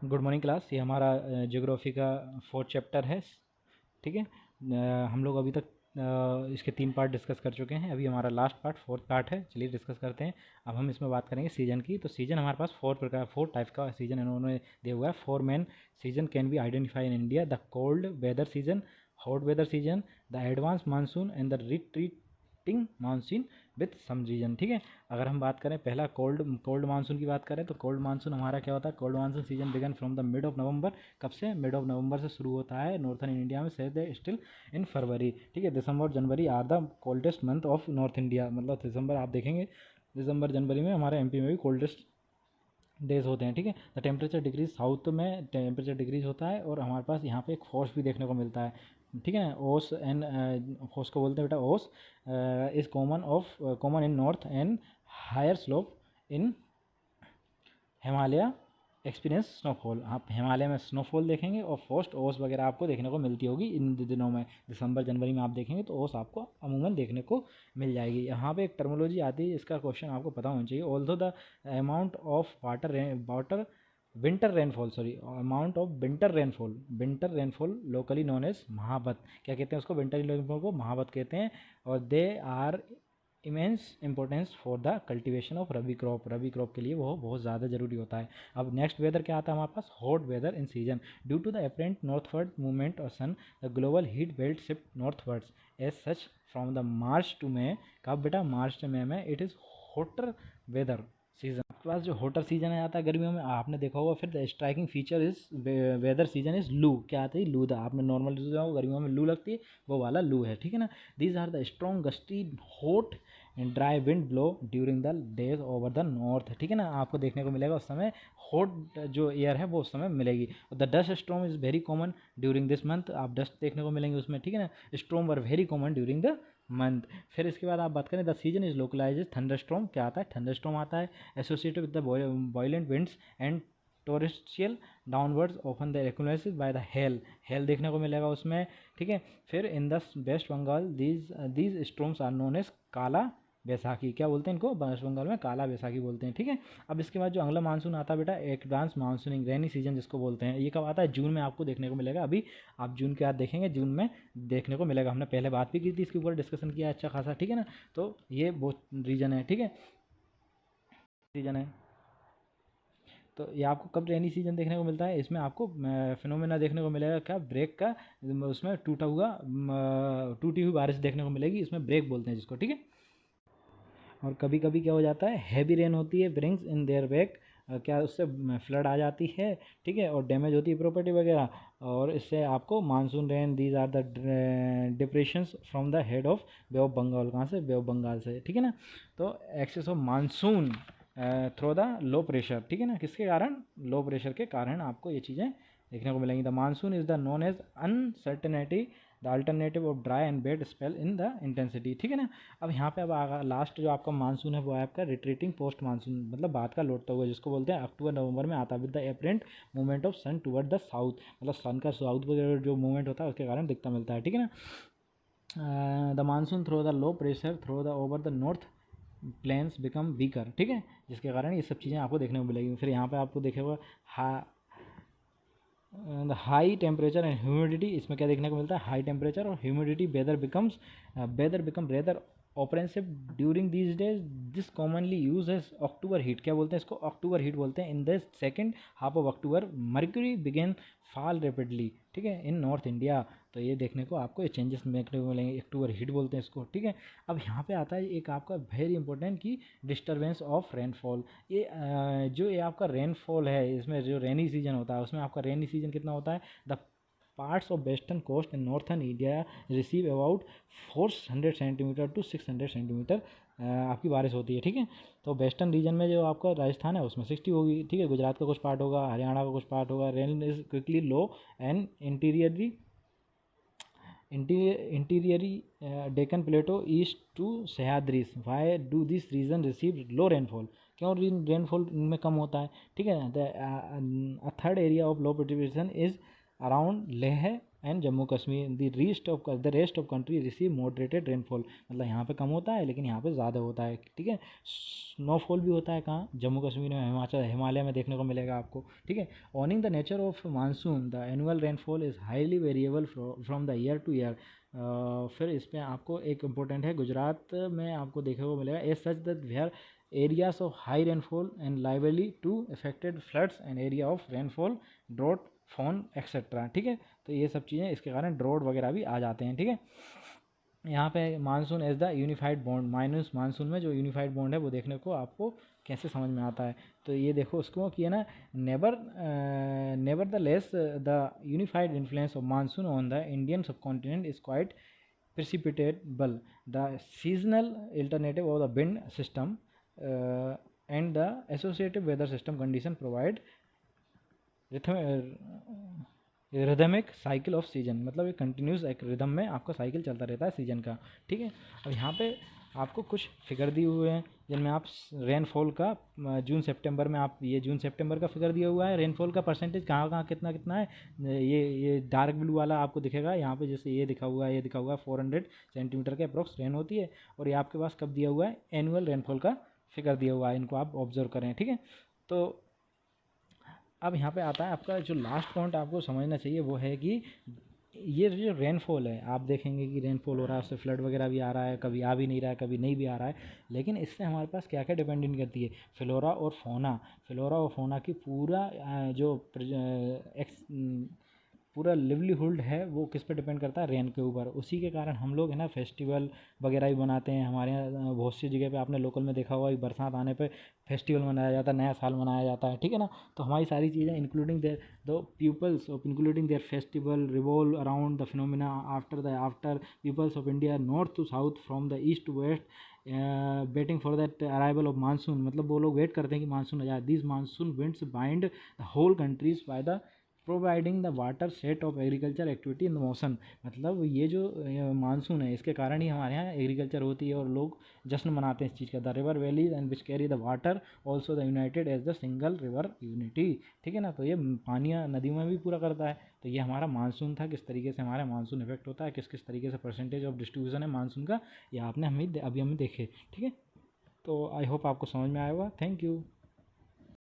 Good morning class. ये हमारा geography का फोर्थ चैप्टर है। ठीक है। हम लोग अभी तक इसके 3 पार्ट डिस्कस कर चुके हैं। अभी हमारा लास्ट पार्ट फोर्थ पार्ट है। चलिए डिस्कस करते हैं। अब हम इसमें बात करेंगे सीजन की। तो सीजन हमारे पास 4 टाइप का सीजन इन्होंने दिया हुआ है। 4 main season can be identify in India: the cold weather season, hot weather season, the advance monsoon and the retreating monsoon with some region. ठीक है। अगर हम बात करें पहला कोल्ड मानसून की बात करें तो कोल्ड मानसून हमारा क्या होता है? Cold monsoon season began from the mid of November. कब से? मिड ऑफ नवंबर से शुरू होता है नॉर्थन इंडिया में, से स्टिल इन फरवरी। ठीक है। दिसंबर और जनवरी are the coldest month of north India. मतलब दिसंबर आप देखेंगे, दिसंबर जनवरी में हमारे एमपी में भी कोल्डेस्ट डेज होते हैं। ठीक है। द टेम्परेचर डिग्रीज, साउथ में टेम्परेचर डिग्रीज होता है और हमारे पास यहाँ पे एक फोर्स भी देखने को मिलता है। ठीक है ना। ओस एंड फोर्स को बोलते हैं बेटा ओस। Is common in north and higher slope in Himalaya experience snowfall. आप हिमालय में स्नोफॉल देखेंगे और फर्स्ट ओस वगैरह आपको देखने को मिलती होगी इन दिनों में। दिसंबर जनवरी में आप देखेंगे तो ओस आपको अमूमन देखने को मिल जाएगी। यहाँ पे एक टर्मोलॉजी आती है, इसका क्वेश्चन आपको पता होना चाहिए। Although the amount of winter rainfall locally known as mahawat. क्या कहते हैं उसको? विंटर रेनफॉल को महावत कहते हैं। और they are immense importance for the cultivation of rabi crop. Rabi crop के लिए वो बहुत ज़्यादा ज़रूरी होता है। अब नेक्स्ट वेदर क्या आता है हमारे पास? Hot weather in season due to the apparent northward movement और sun the global heat belt shift northwards as such from the March to May. कब बेटा? मार्च टू मे में it is hotter weather season. आपके पास जो hotter season आता है गर्मियों में, आपने देखा होगा। फिर the striking feature is whether season is लू। क्या आती है? लू। द आपने नॉर्मल गर्मियों में लू लगती है, वो वाला लू है। ठीक है ना। These are the strong gusty hot and dry wind blow during the days over the north. ठीक है ना। आपको देखने को मिलेगा उस समय हॉट जो एयर है वो उस समय मिलेगी। The dust storm is very common during this month. आप डस्ट देखने को मिलेंगे उसमें। ठीक है ना। Storm were very common during the month. फिर इसके बाद आप बात करें the season is localize thunder storm. क्या आता है? थंडर स्टॉर्म आता है associated with the violent winds and torrential downwards often the accumulated by the hail. Hail देखने को मिलेगा उसमें। ठीक है। फिर इन the West Bengal these storms are known as Kala Baisakhi. क्या बोलते हैं इनको? वेस्ट बंगाल में काला बैसाखी बोलते हैं। ठीक है। अब इसके बाद जो अगला मानसून आता है बेटा, एडवांस मानसूनिंग रेनी सीजन जिसको बोलते हैं, ये कब आता है? जून में आपको देखने को मिलेगा। अभी आप जून के बाद देखेंगे, जून में देखने को मिलेगा। हमने पहले बात भी की थी इसके ऊपर, डिस्कशन किया अच्छा खासा। ठीक है ना। तो ये बहुत रीजन है। ठीक है, रीजन है। तो ये आपको कब रेनी सीजन देखने को मिलता है? इसमें आपको फिनोमेना देखने को मिलेगा। क्या? ब्रेक का। उसमें टूटी हुई बारिश देखने को मिलेगी। इसमें ब्रेक बोलते हैं जिसको। ठीक है। और कभी कभी क्या हो जाता है? हैवी रेन होती है, ब्रिंग्स इन देयर बैक। क्या उससे फ्लड आ जाती है। ठीक है। और डैमेज होती है प्रॉपर्टी वगैरह। और इससे आपको monsoon rain, these are the depressions from the head of bay of Bengal. कहाँ से? बे ऑफ बंगाल से। ठीक है ना। तो excess of monsoon through the low pressure. ठीक है ना। किसके कारण? लो प्रेशर के कारण आपको ये चीज़ें देखने को मिलेंगी। The monsoon is the known as uncertainty, the alternative of dry and wet spell in the intensity. ठीक है ना। अब यहाँ पे अब लास्ट जो आपका मानसून है वो है आपका रिट्रीटिंग पोस्ट मानसून, मतलब बाद का लौटता हुआ, जिसको बोलते हैं अक्टूबर नवंबर में आता है with the apparent movement of sun toward the south. मतलब सन का साउथ वगैरह जो मूवमेंट होता है उसके कारण दिखता मिलता है। ठीक है ना। The monsoon through the low pressure through the over the north plains become weaker. ठीक है। जिसके कारण ये सब चीज़ें आपको देखने को मिलेगी। फिर यहाँ पे आपको देखेगा हाई टेम्परेचर एंड ह्यूमिडिटी। इसमें क्या देखने को मिलता है? हाई टेम्परेचर और humidity. Weather become rather oppressive during these days. This commonly use as October heat. क्या बोलते हैं इसको? अक्टूबर हीट बोलते हैं। In the second half of October mercury begin fall rapidly. ठीक है। In north India. तो ये देखने को आपको ये चेंजेस देखने को मिलेंगे। अक्टूबर हीट बोलते हैं इसको। ठीक है। अब यहाँ पे आता है एक आपका वेरी इंपॉर्टेंट की डिस्टर्बेंस ऑफ रेनफॉल। ये जो ये आपका रेनफॉल है, इसमें जो रेनी सीजन होता है उसमें आपका रेनी सीजन कितना होता है? The parts of western coast and northern India receive about 400 centimetre to 600 centimetre आपकी बारिश होती है। ठीक है। तो वेस्टर्न रीजन में जो आपका राजस्थान है उसमें 60 होगी। ठीक है। गुजरात का कुछ पार्ट होगा, हरियाणा का कुछ पार्ट होगा। Rain is quickly low and interiorly Deccan plateau east to Sahyadris. Why do this region receive low rainfall? क्यों रेनफॉल इनमें कम होता है? ठीक है। The third area of low precipitation is around Leh and Jammu Kashmir the rest of country receive moderated rainfall, मतलब यहाँ पे कम होता है लेकिन यहाँ पे ज़्यादा होता है, ठीक है। स्नोफॉल भी होता है कहाँ, जम्मू कश्मीर में, हिमाचल हिमालय में देखने को मिलेगा आपको, ठीक है। ऑनिंग the nature of monsoon the annual rainfall is highly variable from the year two year. फिर इसमें आपको एक इम्पोर्टेंट है, गुजरात में आपको देखने को मिलेगा as such that where areas of high rainfall and liable to affected floods and area of rainfall drought fawn etc, ठीक है। तो ये सब चीज़ें इसके कारण ड्रॉट वगैरह भी आ जाते हैं, ठीक है। यहाँ पे monsoon as the unified bond, minus monsoon में जो यूनिफाइड बॉन्ड है वो देखने को आपको कैसे समझ में आता है, तो ये देखो उसको कि है ना, never the less the unified influence of monsoon on the Indian subcontinent is quite precipitable. The seasonal alternative of the wind system and the associated weather system condition provide rhythmic cycle off season, मतलब एक continuous एक rhythm में आपका cycle चलता रहता है season का, ठीक है। अब यहाँ पे आपको कुछ फिगर दिए हुए हैं जिनमें आप रेनफॉल का जून सितंबर में, आप ये जून सितंबर का फिगर दिया हुआ है, रेनफॉल का परसेंटेज कहाँ कहाँ कितना कितना है, ये डार्क ब्लू वाला आपको दिखेगा यहाँ पे, जैसे ये दिखा हुआ है, ये दिखा हुआ है 400 सेंटीमीटर के अप्रोक्स रेन होती है, और ये आपके पास कब दिया हुआ है, एनुअल रेनफॉल का फिगर दिया हुआ है, इनको आप ऑब्जर्व करें, ठीक है। तो अब यहाँ पे आता है आपका जो लास्ट पॉइंट आपको समझना चाहिए, वो है कि ये जो रेनफॉल है, आप देखेंगे कि रेनफॉल हो रहा है, उससे फ्लड वगैरह भी आ रहा है, कभी आ भी नहीं रहा है, कभी नहीं भी आ रहा है, लेकिन इससे हमारे पास क्या क्या डिपेंडेंट करती है, फ्लोरा और फोना की पूरा जो पूरा लिवलीहुड है वो किस पे डिपेंड करता है, रेन के ऊपर। उसी के कारण हम लोग है ना फेस्टिवल वगैरह भी बनाते हैं, हमारे यहाँ बहुत सी जगह पे आपने लोकल में देखा होगा, बरसात आने पे फेस्टिवल मनाया जाता है, नया साल मनाया जाता है, ठीक है ना। तो हमारी सारी चीज़ें including their the peoples of including their festival revolve around the phenomena after peoples of India north to south from the east to west waiting for that arrival of monsoon, मतलब वो लोग वेट करते हैं कि monsoon आ जाए। This monsoon winds bind the whole countries by the providing the water set of agriculture activity in the मौसम, मतलब ये जो मानसून है इसके कारण ही हमारे यहाँ एग्रीकल्चर होती है और लोग जश्न मनाते हैं इस चीज़ का। The river valleys and which carry the water also the united as the single river unity, ठीक है ना। तो ये पानी नदियों में भी पूरा करता है। तो ये हमारा मानसून था, किस तरीके से हमारा मानसून इफेक्ट होता है, किस किस तरीके से परसेंटेज ऑफ डिस्ट्रीब्यूशन है मानसून का, ये आपने अभी हमें देखे, ठीक है। तो आई होप आपको समझ में आया होगा। Thank you.